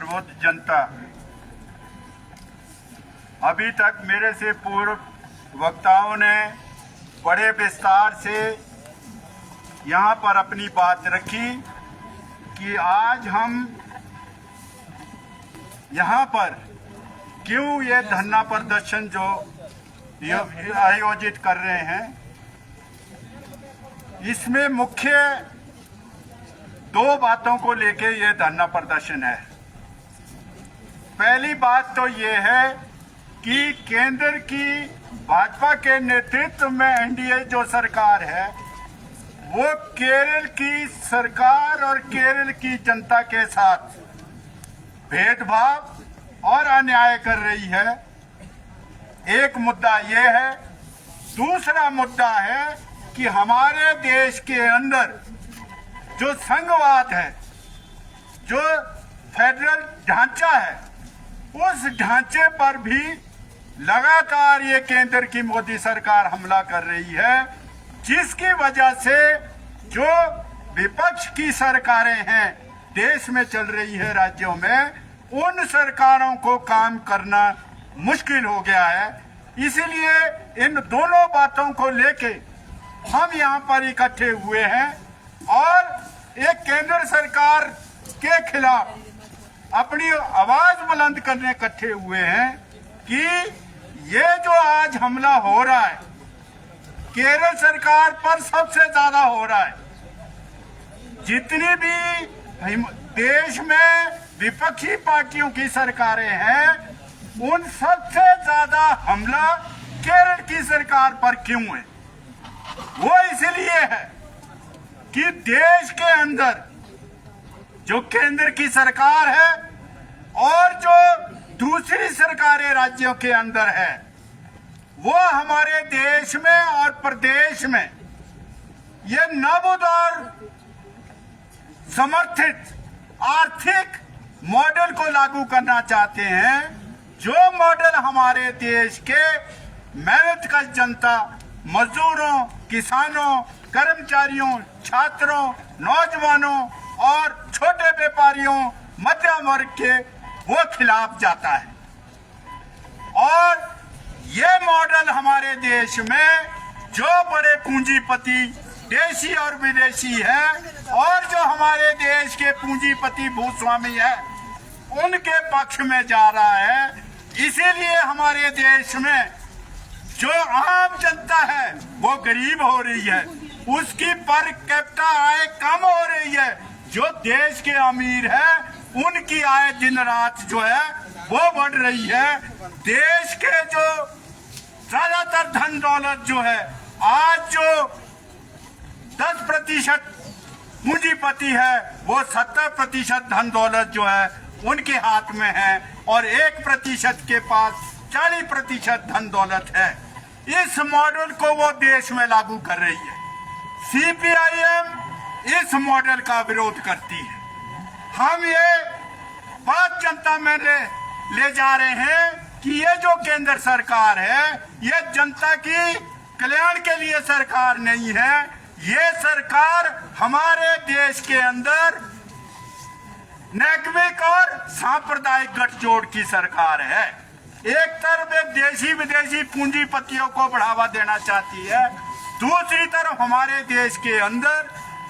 प्रबुद्ध जनता, अभी तक मेरे से पूर्व वक्ताओं ने बड़े विस्तार से यहाँ पर अपनी बात रखी कि आज हम यहाँ पर क्यों ये धरना प्रदर्शन जो आयोजित कर रहे हैं। इसमें मुख्य दो बातों को लेके ये धरना प्रदर्शन है। पहली बात तो ये है कि केंद्र की भाजपा के नेतृत्व में एनडीए जो सरकार है वो केरल की सरकार और केरल की जनता के साथ भेदभाव और अन्याय कर रही है। एक मुद्दा ये है। दूसरा मुद्दा है कि हमारे देश के अंदर जो संघवाद है, जो फेडरल ढांचा है, उस ढांचे पर भी लगातार ये केंद्र की मोदी सरकार हमला कर रही है, जिसकी वजह से जो विपक्ष की सरकारें हैं देश में चल रही है राज्यों में, उन सरकारों को काम करना मुश्किल हो गया है। इसीलिए इन दोनों बातों को लेके हम यहाँ पर इकट्ठे हुए हैं और एक केंद्र सरकार के खिलाफ अपनी आवाज बुलंद करने इकट्ठे हुए हैं कि ये जो आज हमला हो रहा है केरल सरकार पर सबसे ज्यादा हो रहा है। जितनी भी देश में विपक्षी पार्टियों की सरकारें हैं उन सबसे ज्यादा हमला केरल की सरकार पर क्यों है? वो इसलिए है कि देश के अंदर जो केंद्र की सरकार है और जो दूसरी सरकारें राज्यों के अंदर है, वो हमारे देश में और प्रदेश में ये नवोदार समर्थित आर्थिक मॉडल को लागू करना चाहते हैं, जो मॉडल हमारे देश के मेहनतकश जनता, मजदूरों, किसानों, कर्मचारियों, छात्रों, नौजवानों और छोटे व्यापारियों, मध्यम वर्ग के वो खिलाफ जाता है। और ये मॉडल हमारे देश में जो बड़े पूंजीपति देशी और विदेशी है और जो हमारे देश के पूंजीपति भूस्वामी है उनके पक्ष में जा रहा है। इसीलिए हमारे देश में जो आम जनता है वो गरीब हो रही है, उसकी पर कैपिटा आय कम हो रही है। जो देश के अमीर है उनकी आय दिन रात जो है वो बढ़ रही है। देश के जो ज्यादातर धन दौलत जो है, आज जो 10% पूंजीपति है वो 70% धन दौलत जो है उनके हाथ में है और 1% के पास 40% धन दौलत है। इस मॉडल को वो देश में लागू कर रही है। सीपीआईएम इस मॉडल का विरोध करती है। हम ये बात जनता में ले जा रहे हैं कि ये जो केंद्र सरकार है ये जनता की कल्याण के लिए सरकार नहीं है। ये सरकार हमारे देश के अंदर नैतिक और सांप्रदायिक गठजोड़ की सरकार है। एक तरफ एक देशी विदेशी पूंजीपतियों को बढ़ावा देना चाहती है, दूसरी तरफ हमारे देश के अंदर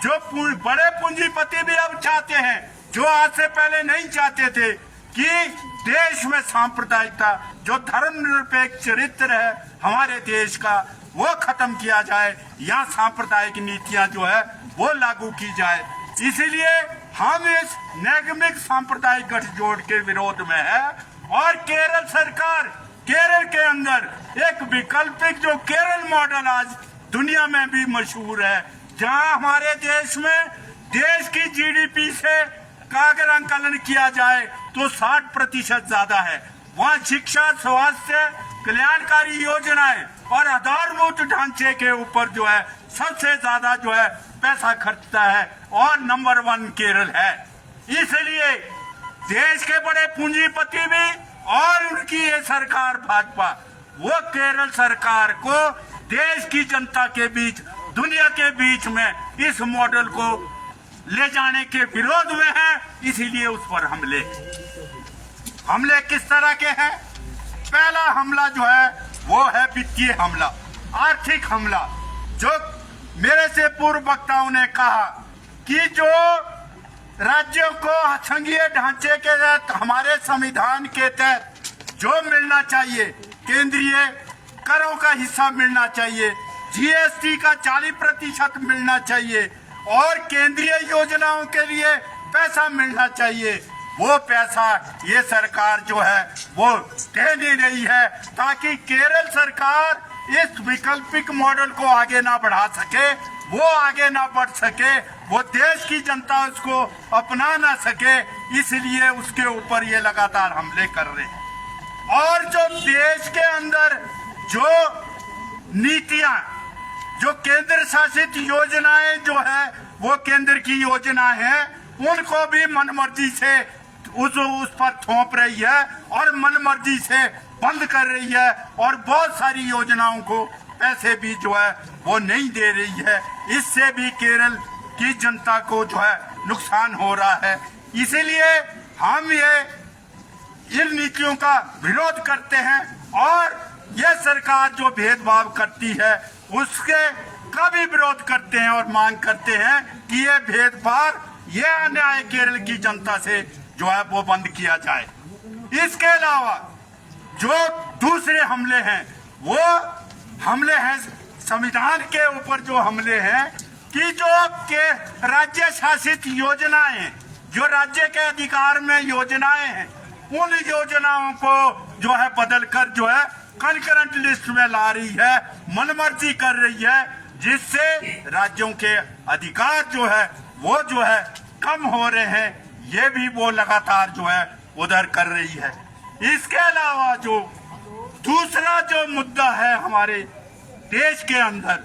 जो बड़े पूंजीपति भी अब चाहते हैं, जो आज से पहले नहीं चाहते थे, कि देश में सांप्रदायिकता, जो धर्मनिरपेक्ष चरित्र है हमारे देश का, वो खत्म किया जाए, यहाँ सांप्रदायिक नीतियां जो है वो लागू की जाए। इसीलिए हम इस नैतिक सांप्रदायिक गठजोड़ के विरोध में है। और केरल सरकार, केरल के अंदर एक वैकल्पिक जो केरल मॉडल आज दुनिया में भी मशहूर है, जहां हमारे देश में देश की जीडीपी से का अगर आंकलन किया जाए तो 60% ज्यादा है। वहाँ शिक्षा, स्वास्थ्य, कल्याणकारी योजनाएं और आधारभूत ढांचे के ऊपर जो है सबसे ज्यादा जो है पैसा खर्चता है और नंबर 1 केरल है। इसलिए देश के बड़े पूंजीपति भी और उनकी ये सरकार भाजपा, वो केरल सरकार को देश की जनता के बीच, दुनिया के बीच में इस मॉडल को ले जाने के विरोध में है, इसीलिए उस पर हमले किस तरह के हैं? पहला हमला जो है वो है वित्तीय हमला, आर्थिक हमला। जो मेरे से पूर्व वक्ताओं ने कहा कि जो राज्यों को संघीय ढांचे के तहत हमारे संविधान के तहत जो मिलना चाहिए, केंद्रीय करों का हिस्सा मिलना चाहिए, जीएसटी का 40% मिलना चाहिए और केंद्रीय योजनाओं के लिए पैसा मिलना चाहिए, वो पैसा ये सरकार जो है वो दे नहीं रही है, ताकि केरल सरकार इस वैकल्पिक मॉडल को आगे ना बढ़ा सके, वो आगे ना बढ़ सके, वो देश की जनता उसको अपना ना सके, इसलिए उसके ऊपर ये लगातार हमले कर रहे हैं। और जो देश के अंदर जो नीतियां, जो केंद्र शासित योजनाएं जो है वो केंद्र की योजना है, उनको भी मनमर्जी से उस पर थोप रही है और मनमर्जी से बंद कर रही है और बहुत सारी योजनाओं को पैसे भी जो है वो नहीं दे रही है। इससे भी केरल की जनता को जो है नुकसान हो रहा है। इसीलिए हम ये इन नीतियों का विरोध करते हैं और ये सरकार जो भेदभाव करती है उसके का भी विरोध करते हैं और मांग करते हैं कि ये भेदभाव, ये अन्याय केरल की जनता से जो है वो बंद किया जाए। इसके अलावा जो दूसरे हमले हैं वो हमले हैं संविधान के ऊपर, जो हमले हैं कि जो के राज्य शासित योजनाएं, जो राज्य के अधिकार में योजनाएं हैं, उन योजनाओं को जो है बदल कर जो है कंकरेंट लिस्ट में ला रही है, मनमर्जी कर रही है, जिससे राज्यों के अधिकार जो है वो जो है कम हो रहे हैं। ये भी वो लगातार जो है उधर कर रही है। इसके अलावा जो दूसरा जो मुद्दा है हमारे देश के अंदर,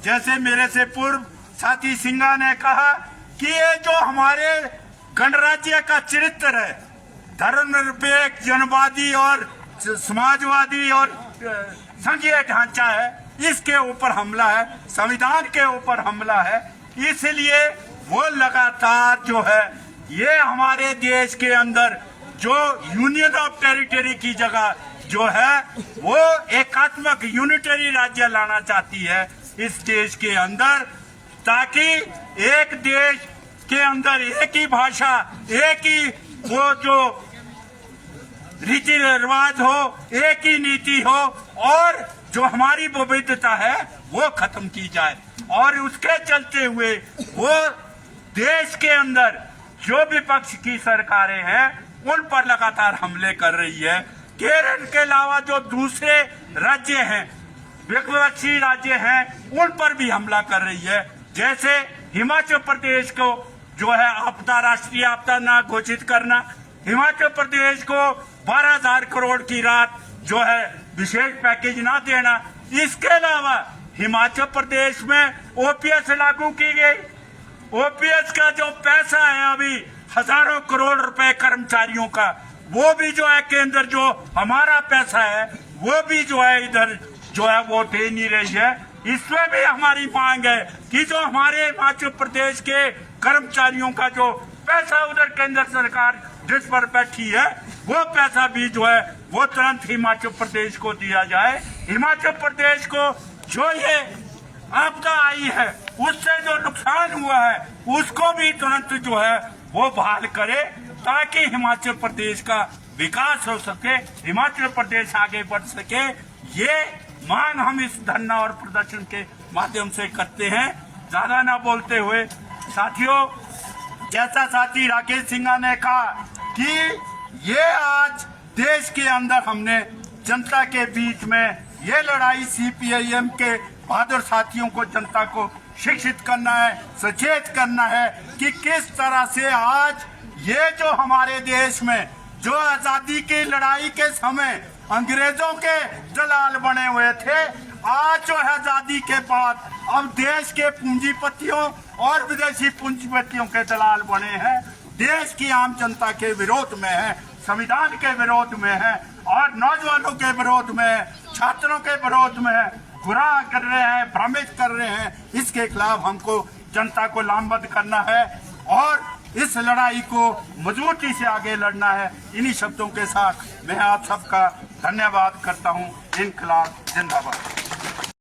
जैसे मेरे से पूर्व साथी सिंघा ने कहा कि ये जो हमारे गणराज्य का चरित्र है, धर्मनिरपेक्ष, जनवादी और समाजवादी और संघीय ढांचा है, इसके ऊपर हमला है, संविधान के ऊपर हमला है। इसलिए वो लगातार जो है ये हमारे देश के अंदर जो यूनियन ऑफ टेरिटरी की जगह जो है वो एकात्मक यूनिटरी राज्य लाना चाहती है इस देश के अंदर, ताकि एक देश के अंदर एक ही भाषा, एक ही वो जो रीति रिवाज हो, एक ही नीति हो और जो हमारी विविधता है वो खत्म की जाए। और उसके चलते हुए वो देश के अंदर जो विपक्ष की सरकारें हैं उन पर लगातार हमले कर रही है। केरल के अलावा जो दूसरे राज्य हैं, विपक्षी राज्य हैं, उन पर भी हमला कर रही है। जैसे हिमाचल प्रदेश को जो है आपदा, राष्ट्रीय आपदा ना घोषित करना, हिमाचल प्रदेश को 12,000 करोड़ की रात जो है विशेष पैकेज ना देना। इसके अलावा हिमाचल प्रदेश में ओपीएस लागू की गई, ओपीएस का जो पैसा है अभी हजारों करोड़ रुपए कर्मचारियों का, वो भी जो है केंद्र जो हमारा पैसा है वो भी जो है इधर जो है वो दे नहीं रही है। इसमें भी हमारी मांग है कि जो हमारे हिमाचल प्रदेश के कर्मचारियों का जो पैसा उधर केंद्र सरकार जिस पर बैठी है वो पैसा भी जो है वो तुरंत हिमाचल प्रदेश को दिया जाए। हिमाचल प्रदेश को जो ये आपदा आई है उससे जो नुकसान हुआ है उसको भी तुरंत जो है वो बहाल करे, ताकि हिमाचल प्रदेश का विकास हो सके, हिमाचल प्रदेश आगे बढ़ सके। ये मांग हम इस धरना और प्रदर्शन के माध्यम से करते हैं। ज्यादा ना बोलते हुए साथियों, जैसा साथी राकेश सिंघा ने कहा कि ये आज देश के अंदर हमने जनता के बीच में ये लड़ाई सीपीआईएम के बहादुर साथियों को, जनता को शिक्षित करना है, सचेत करना है कि किस तरह से आज ये जो हमारे देश में जो आजादी की लड़ाई के समय अंग्रेजों के दलाल बने हुए थे, आज जो है आजादी के बाद अब देश के पूंजीपतियों और विदेशी पूंजीपतियों के दलाल बने हैं, देश की आम जनता के विरोध में है, संविधान के विरोध में है और नौजवानों के विरोध में है, छात्रों के विरोध में है, गुमराह कर रहे हैं, भ्रमित कर रहे हैं। इसके खिलाफ हमको जनता को लामबंद करना है। और इस लड़ाई को मजबूती से आगे लड़ना है। इन्हीं शब्दों के साथ मैं आप सबका धन्यवाद करता हूं। इनकलाब जिंदाबाद।